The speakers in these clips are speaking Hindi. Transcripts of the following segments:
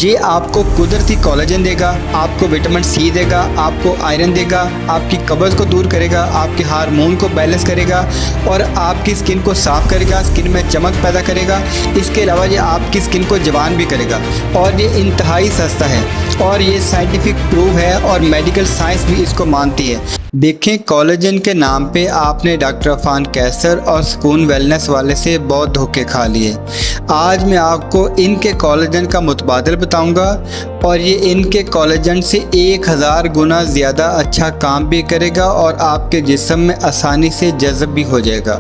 ये आपको कुदरती कोलेजन देगा, आपको विटामिन सी देगा, आपको आयरन देगा, आपकी कब्ज़ को दूर करेगा, आपके हार्मोन को बैलेंस करेगा और आपकी स्किन को साफ़ करेगा, स्किन में चमक पैदा करेगा। इसके अलावा ये आपकी स्किन को जवान भी करेगा और ये इंतहाई सस्ता है और ये साइंटिफिक प्रूव है और मेडिकल साइंस भी इसको मानती है। देखें, कोलेजन के नाम पे आपने डॉक्टर अफान कैसर और सुकून वेलनेस वाले से बहुत धोखे खा लिए। आज मैं आपको इनके कोलेजन का मुतबादिल बताऊंगा और ये इनके कोलेजन से 1000 गुना ज़्यादा अच्छा काम भी करेगा और आपके जिस्म में आसानी से जज़ब भी हो जाएगा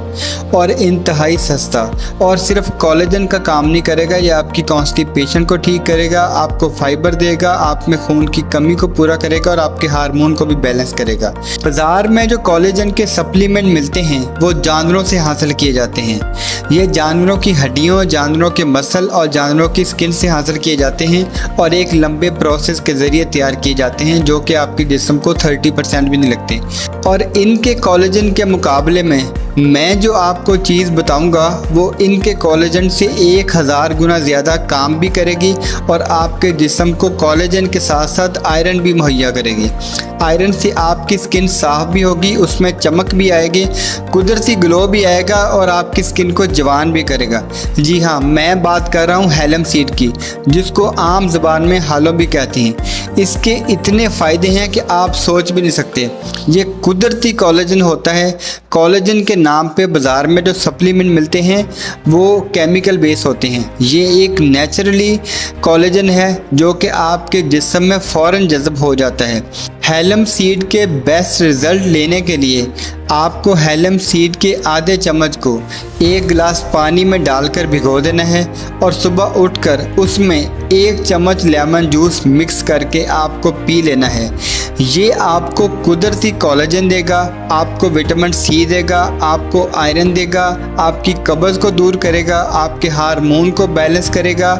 और इंतहाई सस्ता। और सिर्फ कोलेजन का काम नहीं करेगा, ये आपकी कॉन्स्टिपेशन को ठीक करेगा, आपको फाइबर देगा, आप में खून की कमी को पूरा करेगा और आपके हार्मोन को भी बैलेंस करेगा। बाज़ार में जो कोलेजन के सप्लीमेंट मिलते हैं वो जानवरों से हासिल किए जाते हैं। ये जानवरों की हड्डियों, जानवरों के मसल और जानवरों की स्किन से हासिल किए जाते हैं और एक लंबे प्रोसेस के ज़रिए तैयार किए जाते हैं जो कि आपके जिस्म को 30% भी नहीं लगते। और इनके कोलेजन के मुकाबले में मैं जो आपको चीज़ बताऊंगा वो इनके कोलेजन से 1000 गुना ज़्यादा काम भी करेगी और आपके जिस्म को कोलेजन के साथ साथ आयरन भी मुहैया करेगी। आयरन से आपकी स्किन साफ़ भी होगी, उसमें चमक भी आएगी, कुदरती ग्लो भी आएगा और आपकी स्किन को जवान भी करेगा। जी हाँ, मैं बात कर रहा हूँ हैलम सीड की, जिसको आम ज़बान में हालो भी कहते हैं। इसके इतने फ़ायदे हैं कि आप सोच भी नहीं सकते। ये कुदरती कोलेजन होता है। कोलेजन के नाम पे बाज़ार में जो सप्लीमेंट मिलते हैं वो केमिकल बेस होते हैं। ये एक नेचुरली कोलेजन है जो कि आपके जिस्म में फ़ौरन जज़ब हो जाता है। हैलम सीड के बेस्ट रिज़ल्ट लेने के लिए आपको हैलम सीड के आधे चम्मच को 1 गिलास पानी में डालकर भिगो देना है और सुबह उठकर उसमें 1 चम्मच लेमन जूस मिक्स करके आपको पी लेना है। ये आपको कुदरती कोलेजन देगा, आपको विटामिन सी देगा, आपको आयरन देगा, आपकी कब्ज़ को दूर करेगा, आपके हार्मोन को बैलेंस करेगा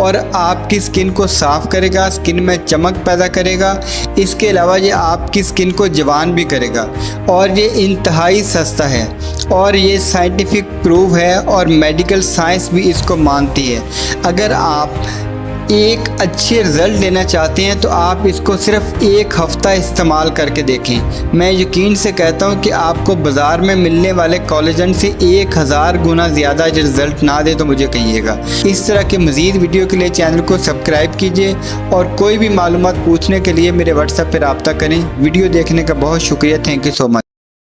और आपकी स्किन को साफ़ करेगा, स्किन में चमक पैदा करेगा। इसके अलावा ये आपकी स्किन को जवान भी करेगा और ये इंतहाई सस्ता है और ये साइंटिफिक प्रूव है और मेडिकल साइंस भी इसको मानती है। अगर आप एक अच्छे रिज़ल्ट लेना चाहते हैं तो आप इसको सिर्फ 1 हफ़्ता इस्तेमाल करके देखें। मैं यकीन से कहता हूं कि आपको बाज़ार में मिलने वाले कोलेजन से 1000 गुना ज़्यादा रिज़ल्ट ना दे तो मुझे कहिएगा। इस तरह के मज़ीद वीडियो के लिए चैनल को सब्सक्राइब कीजिए और कोई भी मालूमात पूछने के लिए मेरे व्हाट्सएप पर रब्ता करें। वीडियो देखने का बहुत शुक्रिया। Thank you so much.